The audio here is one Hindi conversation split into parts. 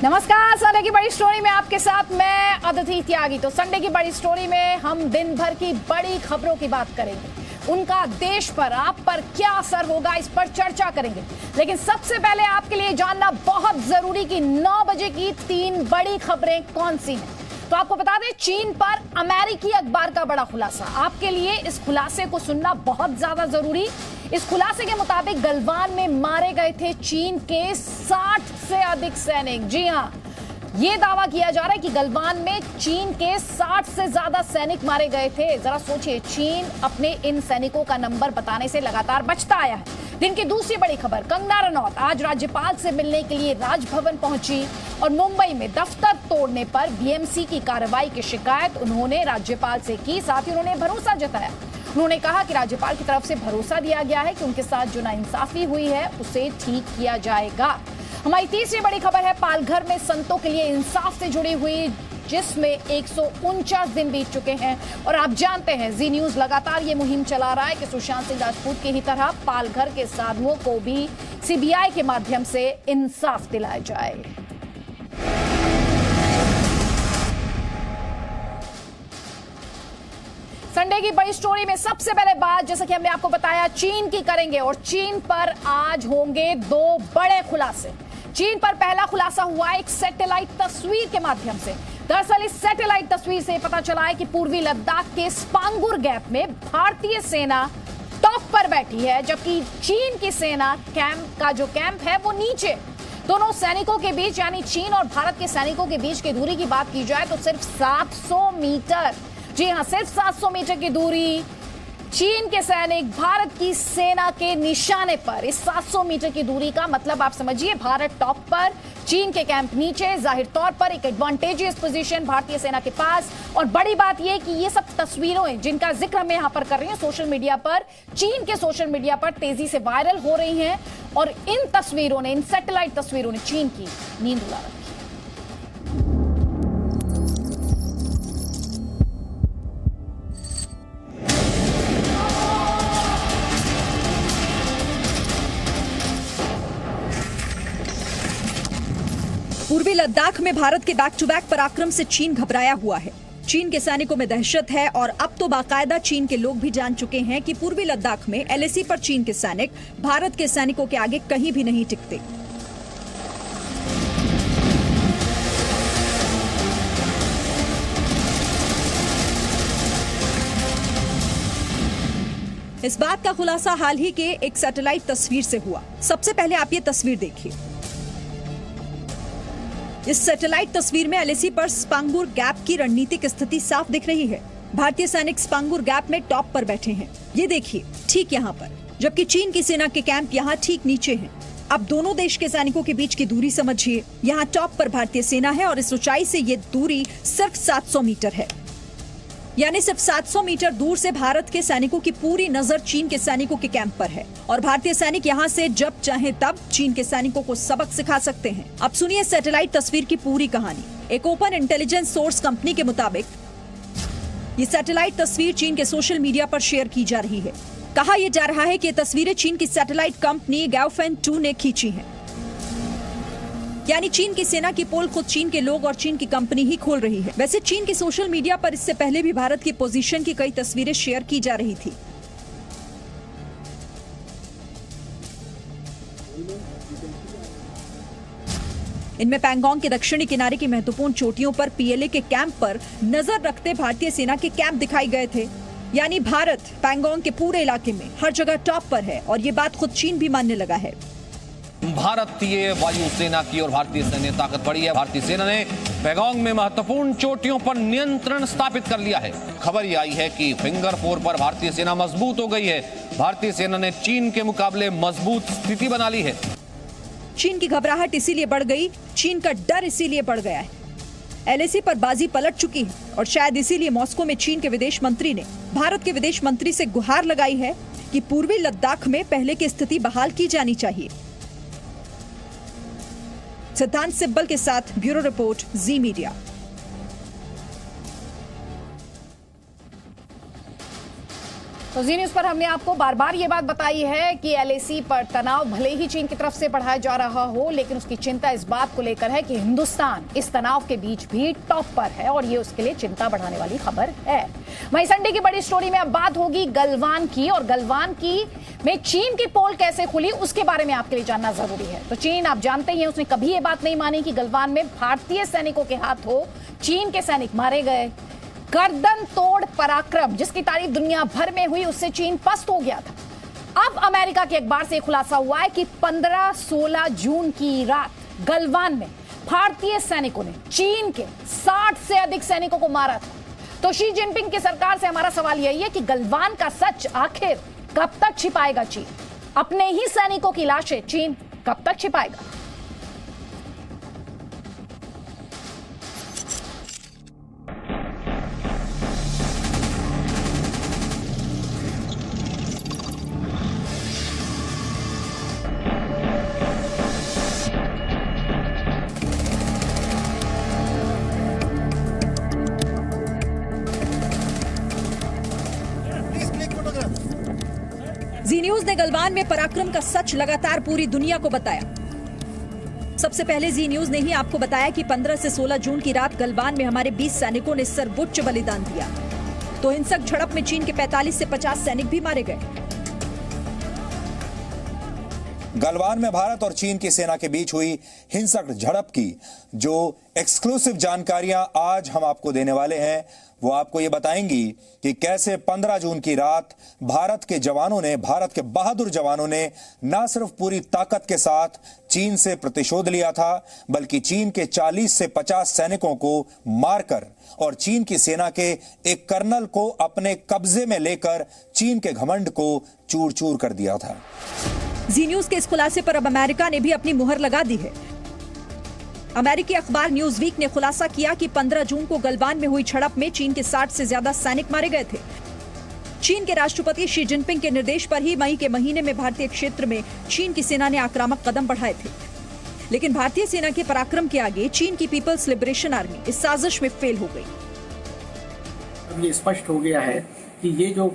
नमस्कार, संडे की बड़ी स्टोरी में आपके साथ मैं अदिति त्यागी। तो संडे की बड़ी स्टोरी में हम दिन भर की बड़ी खबरों की बात करेंगे, उनका देश पर, आप पर क्या असर होगा, इस पर चर्चा करेंगे। लेकिन सबसे पहले आपके लिए जानना बहुत जरूरी कि 9 बजे की 3 बड़ी खबरें कौन सी हैं। तो आपको बता दें, चीन पर अमेरिकी अखबार का बड़ा खुलासा। आपके लिए इस खुलासे को सुनना बहुत ज्यादा जरूरी। इस खुलासे के मुताबिक गलवान में मारे गए थे चीन के 60 से अधिक सैनिक। जी हां, ये दावा किया जा रहा है कि गलवान में चीन के 60 से ज्यादा सैनिक मारे गए थे। जरा सोचिए, चीन अपने इन सैनिकों का नंबर बताने से लगातार बचता आया है। दिन की दूसरी बड़ी खबर, कंगना रनौत आज राज्यपाल से मिलने के लिए राजभवन पहुंची और मुंबई में दफ्तर तोड़ने पर बीएमसी की कार्रवाई की शिकायत उन्होंने राज्यपाल से की। साथ ही उन्होंने भरोसा जताया। उन्होंने कहा कि राज्यपाल की तरफ से भरोसा दिया गया है कि उनके साथ जो नाइंसाफी हुई है उसे ठीक किया जाएगा। हमारी तीसरी बड़ी खबर है, पालघर में संतों के लिए इंसाफ से जुड़ी हुई, जिसमें 149 दिन बीत चुके हैं। और आप जानते हैं, जी न्यूज लगातार ये मुहिम चला रहा है कि सुशांत सिंह राजपूत की ही तरह पालघर के साधुओं को भी सीबीआई के माध्यम से इंसाफ दिलाया जाए। संडे की बड़ी स्टोरी में सबसे पहले बात, जैसा कि हमने आपको बताया, चीन की करेंगे और चीन पर आज होंगे 2 बड़े खुलासे। चीन पर पहला खुलासा हुआ एक सैटेलाइट तस्वीर के माध्यम से। दरअसल इस सैटेलाइट तस्वीर से पता चला है कि पूर्वी लद्दाख के स्पांगुर गैप में भारतीय सेना टॉप पर बैठी है, जबकि चीन की सेना कैंप है वो नीचे। दोनों सैनिकों के बीच, यानी चीन और भारत के सैनिकों के बीच की दूरी की बात की जाए तो सिर्फ 700 मीटर। जी हां, सिर्फ 700 मीटर की दूरी। चीन के सैनिक भारत की सेना के निशाने पर। इस 700 मीटर की दूरी का मतलब आप समझिए, भारत टॉप पर, चीन के कैंप नीचे। जाहिर तौर पर एक एडवांटेजियस पोजीशन भारतीय सेना के पास। और बड़ी बात यह कि ये सब तस्वीरें जिनका जिक्र मैं यहां पर कर रही हूं, सोशल मीडिया पर, चीन के सोशल मीडिया पर तेजी से वायरल हो रही हैं। और इन तस्वीरों ने, इन सैटेलाइट तस्वीरों ने चीन की नींद उड़ा रखी। पूर्वी लद्दाख में भारत के बैक टू बैक पराक्रम से चीन घबराया हुआ है। चीन के सैनिकों में दहशत है और अब तो बाकायदा चीन के लोग भी जान चुके हैं कि पूर्वी लद्दाख में एलएसी पर चीन के सैनिक भारत के सैनिकों के आगे कहीं भी नहीं टिकते। इस बात का खुलासा हाल ही के एक सैटेलाइट तस्वीर से हुआ। सबसे पहले आप ये तस्वीर देखिए। इस सैटेलाइट तस्वीर में एलएसी पर स्पांगुर गैप की रणनीतिक स्थिति साफ दिख रही है। भारतीय सैनिक स्पांगुर गैप में टॉप पर बैठे हैं, ये देखिए, ठीक यहाँ पर, जबकि चीन की सेना के कैंप यहाँ ठीक नीचे हैं। अब दोनों देश के सैनिकों के बीच की दूरी समझिए। यहाँ टॉप पर भारतीय सेना है और इस ऊंचाई से ये दूरी सिर्फ 700 मीटर है। यानी सिर्फ 700 मीटर दूर से भारत के सैनिकों की पूरी नजर चीन के सैनिकों के कैंप पर है और भारतीय सैनिक यहां से जब चाहे तब चीन के सैनिकों को सबक सिखा सकते हैं। अब सुनिए सैटेलाइट तस्वीर की पूरी कहानी। एक ओपन इंटेलिजेंस सोर्स कंपनी के मुताबिक ये सैटेलाइट तस्वीर चीन के सोशल मीडिया पर शेयर की जा रही है। कहा यह जा रहा है कि ये तस्वीरें चीन की सैटेलाइट कंपनी गाओफेन 2 ने खींची हैं। यानी चीन की सेना की पोल खुद चीन के लोग और चीन की कंपनी ही खोल रही है। वैसे चीन के सोशल मीडिया पर इससे पहले भी भारत की पोजीशन की कई तस्वीरें शेयर की जा रही थी। इनमें पैंगोंग के दक्षिणी किनारे की महत्वपूर्ण चोटियों पर पीएलए के कैंप पर नजर रखते भारतीय सेना के कैंप दिखाई गए थे। यानी भारत पैंगोंग के पूरे इलाके में हर जगह टॉप पर है और ये बात खुद चीन भी मानने लगा है। भारतीय वायुसेना की और भारतीय सैन्य ताकत बढ़ी है। भारतीय सेना ने पैंगोंग में महत्वपूर्ण चोटियों पर नियंत्रण स्थापित कर लिया है। खबर यह आई है कि फिंगर 4 पर भारतीय सेना मजबूत हो गई है। भारतीय सेना ने चीन के मुकाबले मजबूत स्थिति बना ली है। चीन की घबराहट इसीलिए बढ़ गई, चीन का डर इसीलिए बढ़ गया है। एलएसी पर बाजी पलट चुकी है और शायद इसीलिए मॉस्को में चीन के विदेश मंत्री ने भारत के विदेश मंत्री से गुहार लगाई है कि पूर्वी लद्दाख में पहले की स्थिति बहाल की जानी चाहिए। सिद्धांत सिब्बल के साथ ब्यूरो रिपोर्ट, जी मीडिया। तो जी न्यूज पर हमने आपको बार बार ये बात बताई है कि एलएसी पर तनाव भले ही चीन की तरफ से बढ़ाया जा रहा हो, लेकिन उसकी चिंता इस बात को लेकर है कि हिंदुस्तान इस तनाव के बीच भी टॉप पर है और ये उसके लिए चिंता बढ़ाने वाली खबर है। वहीं संडे की बड़ी स्टोरी में अब बात होगी गलवान की, और गलवान की में चीन की पोल कैसे खुली उसके बारे में आपके लिए जानना जरूरी है। तो चीन आप जानते ही हैं, उसने कभी ये बात नहीं मानी कि गलवान में भारतीय सैनिकों के हाथों चीन के सैनिक मारे गए। गर्दन तोड़ पराक्रम जिसकी तारीफ दुनिया भर में हुई, उससे चीन पस्त हो गया था। अब अमेरिका के अखबार से खुलासा हुआ है कि 15-16 जून की रात गलवान में भारतीय सैनिकों ने चीन के 60 से अधिक सैनिकों को मारा था। तो शी जिनपिंग की सरकार से हमारा सवाल यही है कि गलवान का सच आखिर कब तक छिपाएगा चीन? अपने ही सैनिकों की लाशें चीन कब तक छिपाएगा? जी न्यूज ने गलवान में पराक्रम का सच लगातार पूरी दुनिया को बताया। सबसे पहले जी न्यूज ने ही आपको बताया कि 15 से 16 जून की रात गलवान में हमारे 20 सैनिकों ने सर्वोच्च बलिदान दिया। तो हिंसक झड़प में चीन के 45 से 50 सैनिक भी मारे गए। गलवान में भारत और चीन की सेना के बीच हुई हिंसक झड़प की जो एक्सक्लूसिव जानकारियां आज हम आपको देने वाले हैं, वो आपको ये बताएंगी कि कैसे 15 जून की रात भारत के बहादुर जवानों ने न सिर्फ पूरी ताकत के साथ चीन से प्रतिशोध लिया था, बल्कि चीन के 40 से 50 सैनिकों को मारकर और चीन की सेना के एक कर्नल को अपने कब्जे में लेकर चीन के घमंड को चूर चूर कर दिया था। जी न्यूज के इस खुलासे पर अब अमेरिका ने भी अपनी मुहर लगा दी है। अमेरिकी अखबार न्यूज वीक ने खुलासा किया कि 15 जून को गलवान में हुई झड़प में चीन के 60 से ज्यादा सैनिक मारे गए थे। चीन के राष्ट्रपति शी जिनपिंग के निर्देश पर ही मई के महीने में भारतीय क्षेत्र में चीन की सेना ने आक्रामक कदम बढ़ाए थे, लेकिन भारतीय सेना के पराक्रम के आगे चीन की पीपल्स लिबरेशन आर्मी इस साजिश में फेल हो गई। अब ये स्पष्ट हो गया है कि ये जो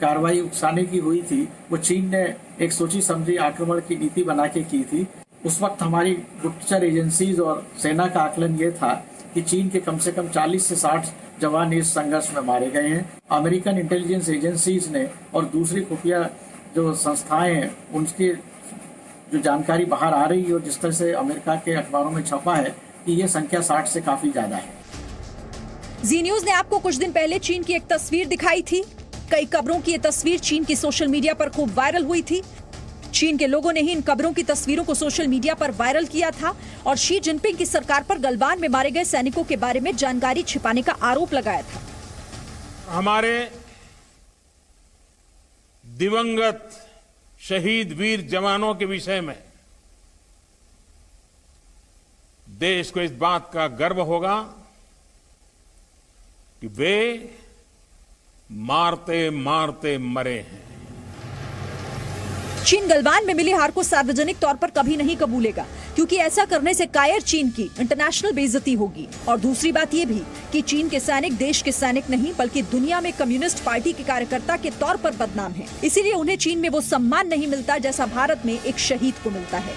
कार्रवाई उकसाने की हुई थी वो चीन ने एक सोची समझी आक्रमण की नीति बना के की थी। उस वक्त हमारी गुप्तचर एजेंसीज और सेना का आकलन ये था कि चीन के कम से कम 40 से 60 जवान इस संघर्ष में मारे गए हैं। अमेरिकन इंटेलिजेंस एजेंसीज ने और दूसरी खुफिया जो संस्थाएं हैं उनकी जो जानकारी बाहर आ रही है और जिस तरह से अमेरिका के अखबारों में छपा है कि ये संख्या 60 से काफी ज्यादा है। जी न्यूज ने आपको कुछ दिन पहले चीन की एक तस्वीर दिखाई थी। कई कब्रों की ये तस्वीर चीन की सोशल मीडिया पर खूब वायरल हुई थी। चीन के लोगों ने ही इन कब्रों की तस्वीरों को सोशल मीडिया पर वायरल किया था और शी जिनपिंग की सरकार पर गलवान में मारे गए सैनिकों के बारे में जानकारी छिपाने का आरोप लगाया था। हमारे दिवंगत शहीद वीर जवानों के विषय में देश को इस बात का गर्व होगा कि वे मारते मारते मरे हैं। चीन गलवान में मिली हार को सार्वजनिक तौर पर कभी नहीं कबूलेगा, क्योंकि ऐसा करने से कायर चीन की इंटरनेशनल बेइज्जती होगी। और दूसरी बात यह भी कि चीन के सैनिक देश के सैनिक नहीं बल्कि दुनिया में कम्युनिस्ट पार्टी के कार्यकर्ता के तौर पर बदनाम हैं। इसीलिए उन्हें चीन में वो सम्मान नहीं मिलता जैसा भारत में एक शहीद को मिलता है।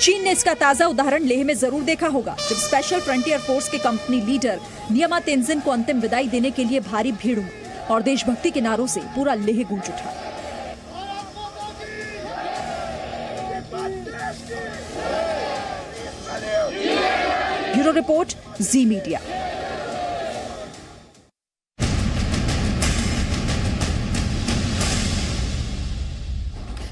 चीन ने इसका ताजा उदाहरण लेह में जरूर देखा होगा, जब स्पेशल फ्रंटियर फोर्स के कंपनी लीडर नियमा तेंजिन को अंतिम विदाई देने के लिए भारी भीड़ हुई और देशभक्ति के नारों से पूरा लेह गूंज उठा। ब्यूरो रिपोर्ट, जी मीडिया।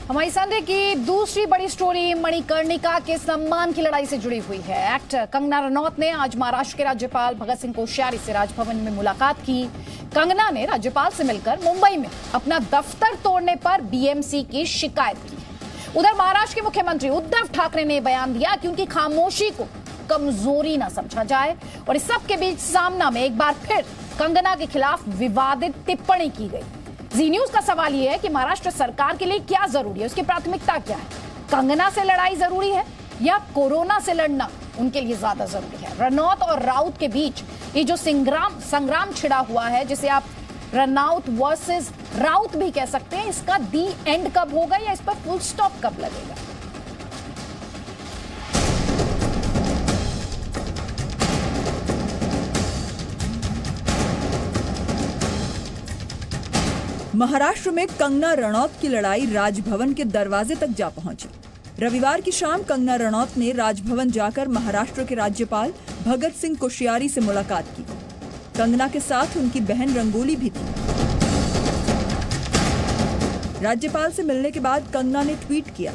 हमारी संडे की दूसरी बड़ी स्टोरी मणिकर्णिका के सम्मान की लड़ाई से जुड़ी हुई है। एक्टर कंगना रनौत ने आज महाराष्ट्र के राज्यपाल भगत सिंह कोश्यारी से राजभवन में मुलाकात की। कंगना ने राज्यपाल से मिलकर मुंबई में अपना दफ्तर तोड़ने पर बीएमसी की शिकायत की। उधर महाराष्ट्र के मुख्यमंत्री उद्धव ठाकरे ने बयान दिया कि उनकी खामोशी को कमजोरी न समझा जाए और इस सब के बीच सामना में एक बार फिर कंगना के खिलाफ विवादित टिप्पणी की गई। जी न्यूज का सवाल यह है कि महाराष्ट्र सरकार के लिए क्या जरूरी है, उसकी प्राथमिकता क्या है? कंगना से लड़ाई जरूरी है या कोरोना से लड़ना उनके लिए ज्यादा जरूरी है? रनौत और राउत के बीच ये जो संग्राम छिड़ा हुआ है, जिसे आप रनौत वर्सेस राउत भी कह सकते हैं, इसका दी एंड कब होगा या इस पर फुल स्टॉप कब लगेगा? महाराष्ट्र में कंगना रनौत की लड़ाई राजभवन के दरवाजे तक जा पहुंची। रविवार की शाम कंगना रनौत ने राजभवन जाकर महाराष्ट्र के राज्यपाल भगत सिंह कोश्यारी से मुलाकात की। कंगना के साथ उनकी बहन रंगोली भी थी। राज्यपाल से मिलने के बाद कंगना ने ट्वीट किया,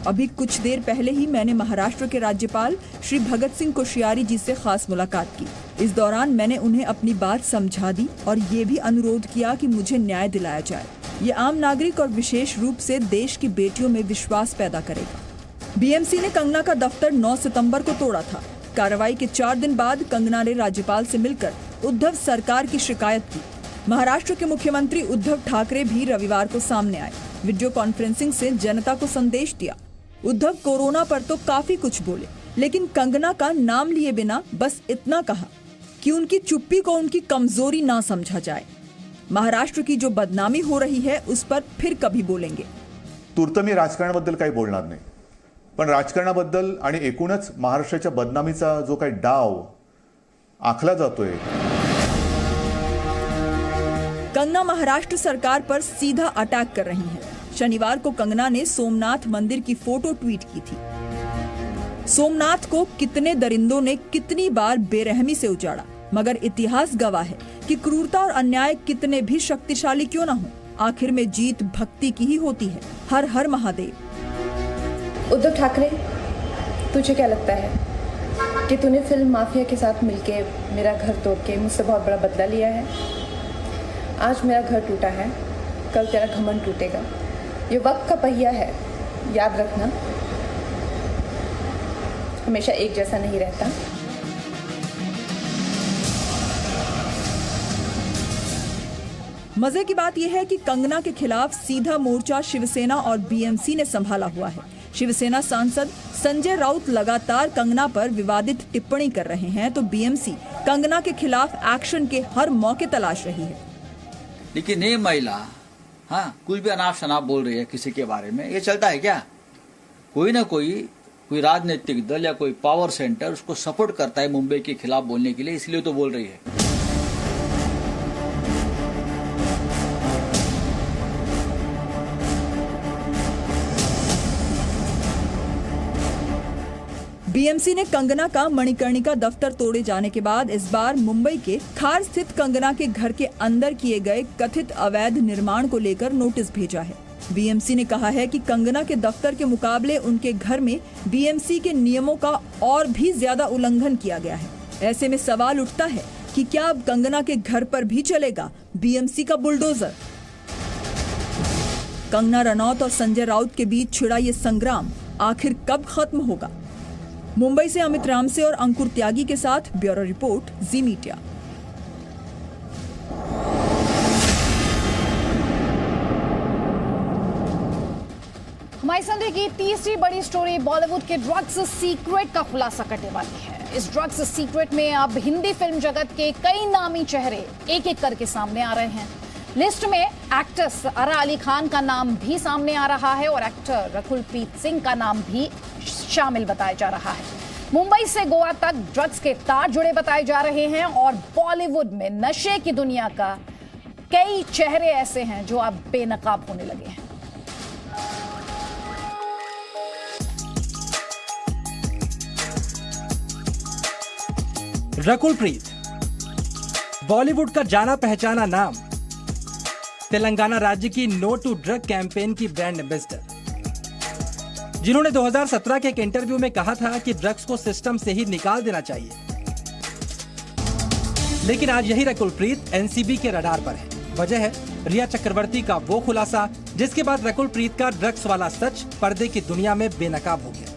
अभी कुछ देर पहले ही मैंने महाराष्ट्र के राज्यपाल श्री भगत सिंह कोश्यारी जी से खास मुलाकात की। इस दौरान मैंने उन्हें अपनी बात समझा दी और ये भी अनुरोध किया कि मुझे न्याय दिलाया जाए। ये आम नागरिक और विशेष रूप से देश की बेटियों में विश्वास पैदा करेगा। बीएमसी ने कंगना का दफ्तर 9 सितंबर को तोड़ा था। कार्रवाई के 4 दिन बाद कंगना ने राज्यपाल से मिलकर उद्धव सरकार की शिकायत की। महाराष्ट्र के मुख्यमंत्री उद्धव ठाकरे भी रविवार को सामने आए। वीडियो कॉन्फ्रेंसिंग से जनता को संदेश दिया। उद्धव कोरोना पर तो काफी कुछ बोले, लेकिन कंगना का नाम लिए बिना बस इतना कहा कि उनकी चुप्पी को उनकी कमजोरी ना समझा जाए। महाराष्ट्र की जो बदनामी हो रही है उस पर फिर कभी बोलेंगे। तूर्त मी राजकारणाबद्दल काही बोलणार नाही, पण राजकारणाबद्दल आणि एकूणच महाराष्ट्राच्या बदनामीचा जो काही डाव आखला जातोय। कंगना महाराष्ट्र सरकार पर सीधा अटैक कर रही है। शनिवार को कंगना ने सोमनाथ मंदिर की फोटो ट्वीट की थी। सोमनाथ को कितने दरिंदों ने कितनी बार बेरहमी से उजाड़ा, मगर इतिहास गवाह है कि क्रूरता और अन्याय कितने भी शक्तिशाली क्यों न हो, आखिर में जीत भक्ति की ही होती है। हर हर महादेव। उद्धव ठाकरे, तुझे क्या लगता है कि तूने फिल्म माफिया के साथ मिलके मेरा घर तोड़ के मुझसे बहुत बड़ा बदला लिया है? आज मेरा घर टूटा है, कल तेरा घमंड टूटेगा। ये वक्त का पहिया है, याद रखना, हमेशा एक जैसा नहीं रहता। मजे की बात यह है कि कंगना के खिलाफ सीधा मोर्चा शिवसेना और बीएमसी ने संभाला हुआ है। शिवसेना सांसद संजय राउत लगातार कंगना पर विवादित टिप्पणी कर रहे हैं, तो बीएमसी कंगना के खिलाफ एक्शन के हर मौके तलाश रही है। लेकिन ये महिला कुछ भी अनाप शनाप बोल रही है किसी के बारे में, ये चलता है क्या? कोई ना कोई राजनीतिक दल या कोई पावर सेंटर उसको सपोर्ट करता है मुंबई के खिलाफ बोलने के लिए, इसलिए तो बोल रही है। बीएमसी ने कंगना का मणिकर्णिका दफ्तर तोड़े जाने के बाद इस बार मुंबई के खार स्थित कंगना के घर के अंदर किए गए कथित अवैध निर्माण को लेकर नोटिस भेजा है। बीएमसी ने कहा है कि कंगना के दफ्तर के मुकाबले उनके घर में बीएमसी के नियमों का और भी ज्यादा उल्लंघन किया गया है। ऐसे में सवाल उठता है कि क्या अब कंगना के घर पर भी चलेगा बीएमसी का बुलडोजर? कंगना रनौत और संजय राउत के बीच छिड़ा ये संग्राम आखिर कब खत्म होगा? मुंबई से अमित रामसे और अंकुर त्यागी के साथ ब्यूरो रिपोर्ट, जी मीडिया। हमारी संडे की तीसरी बड़ी स्टोरी बॉलीवुड के ड्रग्स सीक्रेट का खुलासा करने वाली है। इस ड्रग्स सीक्रेट में अब हिंदी फिल्म जगत के कई नामी चेहरे एक एक करके सामने आ रहे हैं। लिस्ट में एक्टर सारा अली खान का नाम भी सामने आ रहा है और एक्टर रकुल प्रीत सिंह का नाम भी शामिल बताया जा रहा है। मुंबई से गोवा तक ड्रग्स के तार जुड़े बताए जा रहे हैं और बॉलीवुड में नशे की दुनिया का कई चेहरे ऐसे हैं जो अब बेनकाब होने लगे हैं। रकुल प्रीत, बॉलीवुड का जाना पहचाना नाम, तेलंगाना राज्य की नो टू ड्रग कैंपेन की ब्रांड एम्बेसडर, जिन्होंने 2017 के एक इंटरव्यू में कहा था कि ड्रग्स को सिस्टम से ही निकाल देना चाहिए। लेकिन आज यही रकुल प्रीत एनसीबी के रडार पर है। वजह है रिया चक्रवर्ती का वो खुलासा जिसके बाद रकुल प्रीत का ड्रग्स वाला सच पर्दे की दुनिया में बेनकाब हो गया।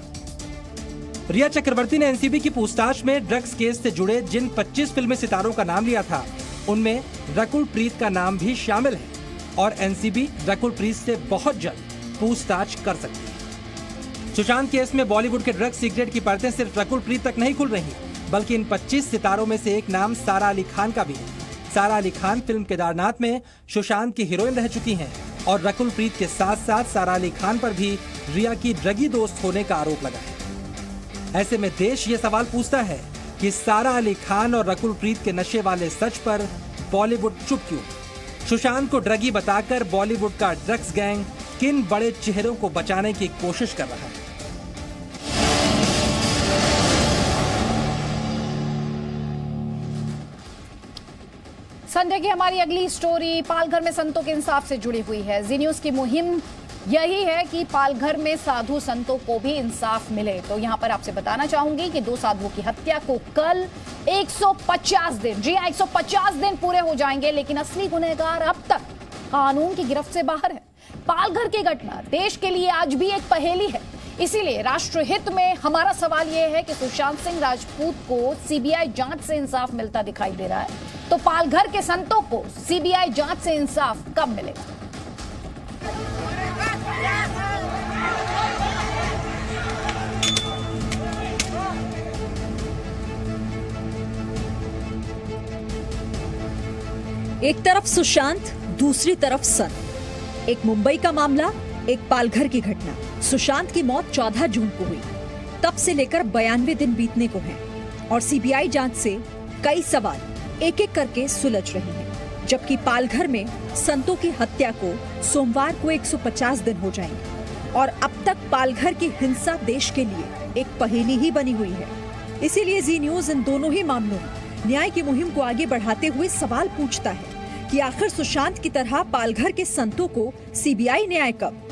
रिया चक्रवर्ती ने एनसीबी की पूछताछ में ड्रग्स केस से जुड़े जिन 25 फिल्मी सितारों का नाम लिया था उनमें रकुल प्रीत का नाम भी शामिल है और एनसीबी रकुल प्रीत से बहुत जल्द पूछताछ कर सकती है। सुशांत केस में बॉलीवुड के ड्रग्स सीक्रेट की परतें सिर्फ रकुल प्रीत तक नहीं खुल रही, बल्कि इन 25 सितारों में से एक नाम सारा अली खान का भी है। सारा अली खान फिल्म केदारनाथ में सुशांत की हीरोइन रह चुकी हैं और रकुल प्रीत के साथ साथ सारा अली खान पर भी रिया की ड्रगी दोस्त होने का आरोप लगा है। ऐसे में देश ये सवाल पूछता है कि सारा अली खान और रकुल प्रीत के नशे वाले सच पर बॉलीवुड चुप क्यों? सुशांत को ड्रगी बताकर बॉलीवुड का ड्रग्स गैंग किन बड़े चेहरों को बचाने की कोशिश कर रहा है? संडे की हमारी अगली स्टोरी पालघर में संतों के इंसाफ से जुड़ी हुई है। जी न्यूज की मुहिम यही है कि पालघर में साधु संतों को भी इंसाफ मिले। तो यहां पर आपसे बताना चाहूंगी कि 2 साधुओं की हत्या को कल 150 दिन, जी हां 150 दिन पूरे हो जाएंगे, लेकिन असली गुनहगार अब तक कानून की गिरफ्त से बाहर है। पालघर की घटना देश के लिए आज भी एक पहेली है। इसीलिए राष्ट्रहित में हमारा सवाल यह है कि सुशांत सिंह राजपूत को सीबीआई जांच से इंसाफ मिलता दिखाई दे रहा है, तो पालघर के संतों को सीबीआई जांच से इंसाफ कब मिलेगा? एक तरफ सुशांत, दूसरी तरफ संत। एक मुंबई का मामला, एक पालघर की घटना। सुशांत की मौत 14 जून को हुई। तब से लेकर 92 दिन बीतने को हैं और सीबीआई जांच से कई सवाल एक एक करके सुलझ रहे हैं, जबकि पालघर में संतों की हत्या को सोमवार को 150 दिन हो जाएंगे और अब तक पालघर की हिंसा देश के लिए एक पहेली ही बनी हुई है। इसीलिए जी न्यूज इन दोनों ही मामलों में न्याय की मुहिम को आगे बढ़ाते हुए सवाल पूछता है कि आखिर सुशांत की तरह पालघर के संतों को सीबीआई न्याय कब?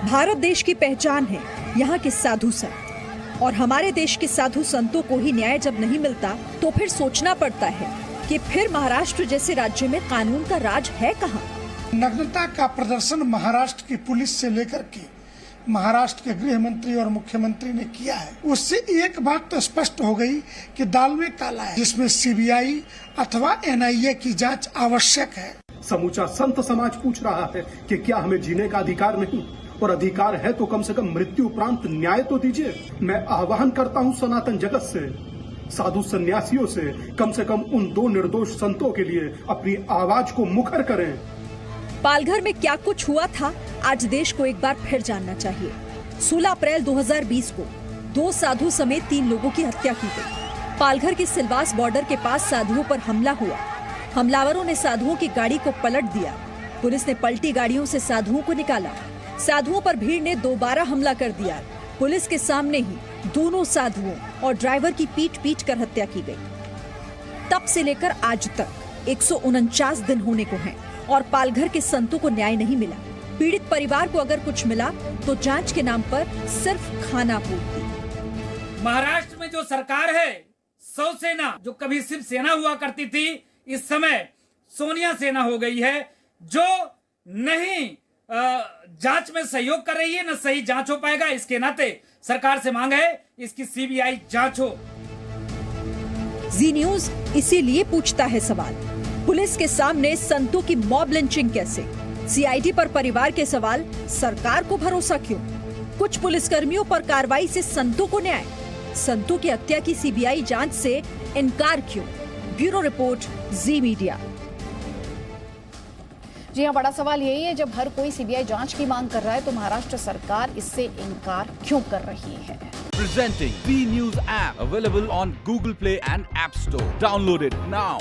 भारत देश की पहचान है यहाँ के साधु संत, और हमारे देश के साधु संतों को ही न्याय जब नहीं मिलता तो फिर सोचना पड़ता है कि फिर महाराष्ट्र जैसे राज्य में कानून का राज है कहाँ? नग्नता का प्रदर्शन महाराष्ट्र की पुलिस से लेकर के महाराष्ट्र के गृह मंत्री और मुख्यमंत्री ने किया है। उससे एक बात तो स्पष्ट हो गई कि दाल में काला है, जिसमें सीबीआई अथवा एनआईए की जांच आवश्यक है। समूचा संत समाज पूछ रहा है कि क्या हमें जीने का अधिकार नहीं, और अधिकार है तो कम से कम मृत्यु उपरांत न्याय तो दीजिए। मैं आह्वान करता हूं सनातन जगत से, साधु सन्यासियों से कम उन 2 निर्दोष संतों के लिए अपनी आवाज को मुखर करें। पालघर में क्या कुछ हुआ था आज देश को एक बार फिर जानना चाहिए। 16 अप्रैल 2020 को 2 साधु समेत 3 लोगों की हत्या की गई। पालघर के सिलवास बॉर्डर के पास साधुओं पर हमला हुआ। हमलावरों ने साधुओं की गाड़ी को पलट दिया। पुलिस ने पलटी गाड़ियों से साधुओं को निकाला। साधुओं पर भीड़ ने दोबारा हमला कर दिया। पुलिस के सामने ही दोनों साधुओं और ड्राइवर की पीट कर हत्या की गई। तब से लेकर आज तक 149 दिन होने को हैं और पालघर के संतों को न्याय नहीं मिला। पीड़ित परिवार को अगर कुछ मिला तो जांच के नाम पर सिर्फ खाना पूर्ति। महाराष्ट्र में जो सरकार है, शिवसेना जो कभी सिर्फ सेना हुआ करती थी, इस समय सोनिया सेना हो गई है, जो नहीं जांच में सहयोग कर रही है, न सही जांच हो पाएगा। इसके नाते सरकार से मांग है इसकी सीबीआई जांच हो। जी न्यूज इसीलिए पूछता है सवाल, पुलिस के सामने संतों की मॉब लिंचिंग कैसे? सीआईडी पर परिवार के सवाल, सरकार को भरोसा क्यों? कुछ पुलिसकर्मियों पर कार्रवाई से संतों को न्याय, संतों की हत्या की सीबीआई जांच से इनकार क्यों? ब्यूरो रिपोर्ट, जी मीडिया। जी हाँ, बड़ा सवाल यही है, जब हर कोई सीबीआई जांच की मांग कर रहा है तो महाराष्ट्र सरकार इससे इनकार क्यों कर रही है? Presenting B News app available on Google Play and App Store. Download it now.